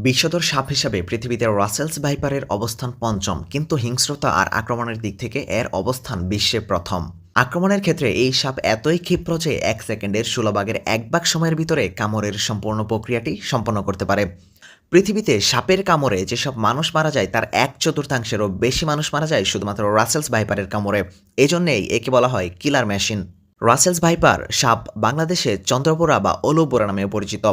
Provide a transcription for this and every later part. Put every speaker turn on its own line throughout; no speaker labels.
বিষধর সাপ হিসাবে পৃথিবীতে রাসেলস ভাইপারের অবস্থান পঞ্চম, কিন্তু হিংস্রতা আর আক্রমণের দিক থেকে এর অবস্থান বিশ্বে প্রথম। আক্রমণের ক্ষেত্রে এই সাপ এতই ক্ষিপ্র যে 1 সেকেন্ডের 16 ভাগের 1 ভাগ সময়ের ভিতরে কামড়ের সম্পূর্ণ প্রক্রিয়াটি সম্পন্ন করতে পারে। পৃথিবীতে সাপের কামড়ে যেসব মানুষ মারা যায় তার 1/4-এরও বেশি মানুষ মারা যায় শুধুমাত্র রাসেলস ভাইপারের কামড়ে। এজন্যই একে বলা হয় কিলার মেশিন। রাসেলস ভাইপার সাপ বাংলাদেশে চন্দ্রবোরা বা অলুবোরা নামেও পরিচিত।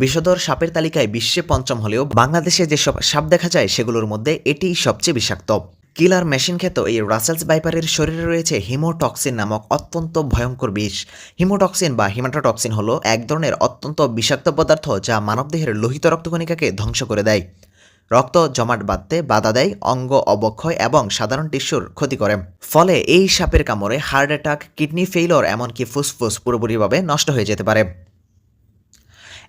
বিষধর সাপের তালিকায় বিশ্বে পঞ্চম হলেও বাংলাদেশে যেসব সাপ দেখা যায় সেগুলোর মধ্যে এটিই সবচেয়ে বিষাক্ত। কিলার মেশিন খ্যাত এই রাসেলস ভাইপারের শরীরে রয়েছে হিমোটক্সিন নামক অত্যন্ত ভয়ঙ্কর বিষ। হিমোটক্সিন বা হিমাটোটক্সিন হলো এক ধরনের অত্যন্ত বিষাক্ত পদার্থ যা মানবদেহের লোহিত রক্তকণিকাকে ধ্বংস করে দেয়, রক্ত জমাট বাঁধতে বাধা দেয়, অঙ্গ অবক্ষয় এবং সাধারণ টিস্যুর ক্ষতি করে। ফলে এই সাপের কামড়ে হার্ট অ্যাটাক, কিডনি ফেইলর, এমনকি ফুসফুস পুরোপুরিভাবে নষ্ট হয়ে যেতে পারে।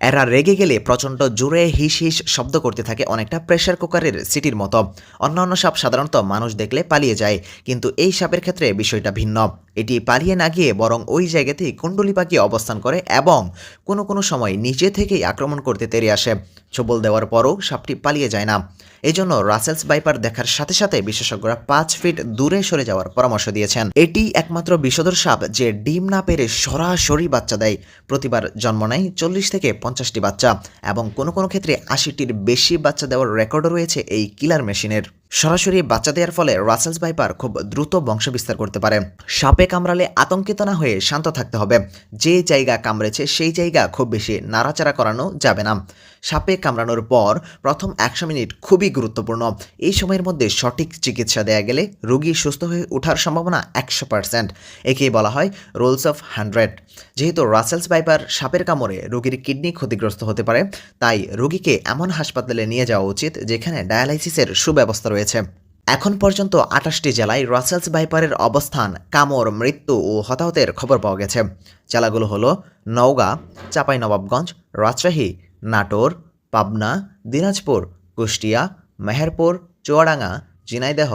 এরা রেগে গেলে প্রচণ্ড জোরে হিস হিস শব্দ করতে থাকে, অনেকটা প্রেসার কুকারের সিটির মতো। অন্যান্য সাপ সাধারণত মানুষ দেখলে পালিয়ে যায়, কিন্তু এই সাপের ক্ষেত্রে বিষয়টা ভিন্ন। এটি পালিয়ে না গিয়ে বরং ওই জায়গাতেই কুণ্ডলি পাকিয়ে অবস্থান করে এবং কোনো কোনো সময় নিজে থেকেই আক্রমণ করতে তেড়ে আসে। ছোবল দেওয়ার পরও সাপটি পালিয়ে যায় না। এই জন্য রাসেলস ভাইপার দেখার সাথে সাথে বিশেষজ্ঞরা 5 ফিট দূরে সরে যাওয়ার পরামর্শ দিয়েছেন। এটি একমাত্র বিষধর সাপ যে ডিম না পেরে সরাসরি বাচ্চা দেয়। প্রতিবার জন্ম নেয় 40 থেকে 50টি বাচ্চা এবং কোনো কোনো ক্ষেত্রে 80টির বেশি বাচ্চা দেওয়ার রেকর্ডও রয়েছে এই কিলার মেশিনের। সরাসরি বাচ্চা দেওয়ার ফলে রাসেলস ভাইপার খুব দ্রুত বংশবিস্তার করতে পারে। সাপে কামড়ালে আতঙ্কিত না হয়ে শান্ত থাকতে হবে। যে জায়গা কামড়েছে সেই জায়গা খুব বেশি নাড়াচাড়া করানো যাবে না। সাপে কামড়ানোর পর প্রথম 100 মিনিট খুবই গুরুত্বপূর্ণ। এই সময়ের মধ্যে সঠিক চিকিৎসা দেয়া গেলে রোগী সুস্থ হয়ে ওঠার সম্ভাবনা 100%। একেই বলা হয় রুলস অফ 100। যেহেতু রাসেলস ভাইপার সাপের কামড়ে রোগীর কিডনি ক্ষতিগ্রস্ত হতে পারে, তাই রোগীকে এমন হাসপাতালে নিয়ে যাওয়া উচিত যেখানে ডায়ালাইসিসের সুব্যবস্থা রয়েছে। এখন পর্যন্ত 28টি জেলায় রাসেলস ভাইপারের অবস্থান, কামড়, মৃত্যু ও হতাহতের খবর পাওয়া গেছে। জেলাগুলো হলো নওগাঁ, চাঁপাইনবাবগঞ্জ, রাজশাহী, নাটোর, পাবনা, দিনাজপুর, কুষ্টিয়া, মেহেরপুর, চুয়াডাঙ্গা, ঝিনাইদহ,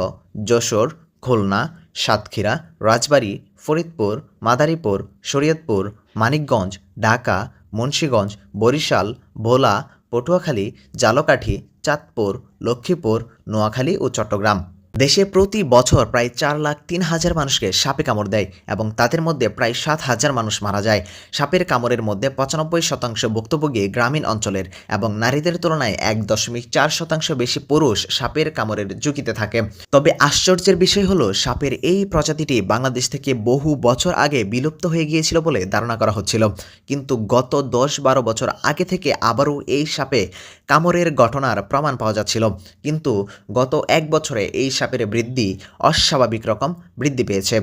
যশোর, খুলনা, সাতক্ষীরা, রাজবাড়ী, ফরিদপুর, মাদারীপুর, শরীয়তপুর, মানিকগঞ্জ, ঢাকা, মুন্সিগঞ্জ, বরিশাল, ভোলা, পটুয়াখালী, ঝালকাঠি, চাঁদপুর, লক্ষ্মীপুর, নোয়াখালী ও চট্টগ্রাম। দেশে প্রতি বছর প্রায় 4,03,000 মানুষকে সাপে কামড় দেয় এবং তাদের মধ্যে প্রায় 7,000 মানুষ মারা যায়। সাপের কামড়ের মধ্যে 95% ভুক্তভোগী গ্রামীণ অঞ্চলের এবং নারীদের তুলনায় 1.4% বেশি পুরুষ সাপের কামড়ের ঝুঁকিতে থাকে। তবে আশ্চর্যের বিষয় হলো সাপের এই প্রজাতিটি বাংলাদেশ থেকে বহু বছর আগে বিলুপ্ত হয়ে গিয়েছিল বলে ধারণা করা হচ্ছিল, কিন্তু গত 10-12 বছর আগে থেকে আবারও এই সাপে কামড়ের ঘটনার প্রমাণ পাওয়া যাচ্ছিল। কিন্তু গত 1 বছরে এই সাপের বৃদ্ধি অস্বাভাবিক রকম বৃদ্ধি পেয়েছে।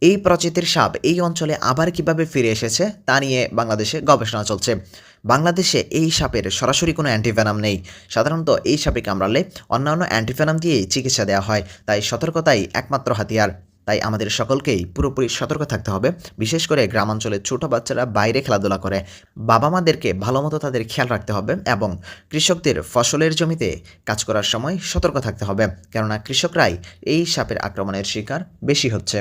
এই প্রজাতির সাপ এই অঞ্চলে আবার কিভাবে ফিরে এসেছে তা নিয়ে বাংলাদেশে গবেষণা চলছে। বাংলাদেশে এই সাপের সরাসরি কোনো অ্যান্টিভেনাম নেই। সাধারণত এই সাপে কামড়ালে অন্যান্য অ্যান্টিভেনাম দিয়েই চিকিৎসা দেওয়া হয়, তাই সতর্কতাই একমাত্র হাতিয়ার। তাই আমাদের সকলকেই পুরোপুরি সতর্ক থাকতে হবে। বিশেষ করে গ্রামাঞ্চলে ছোট বাচ্চারা বাইরে খেলাধুলা করে, বাবা মাদেরকে ভালো মতো তাদের খেয়াল রাখতে হবে এবং কৃষকদের ফসলের জমিতে কাজ করার সময় সতর্ক থাকতে হবে, কেননা কৃষকরাই এই সাপের আক্রমণের শিকার বেশি হচ্ছে।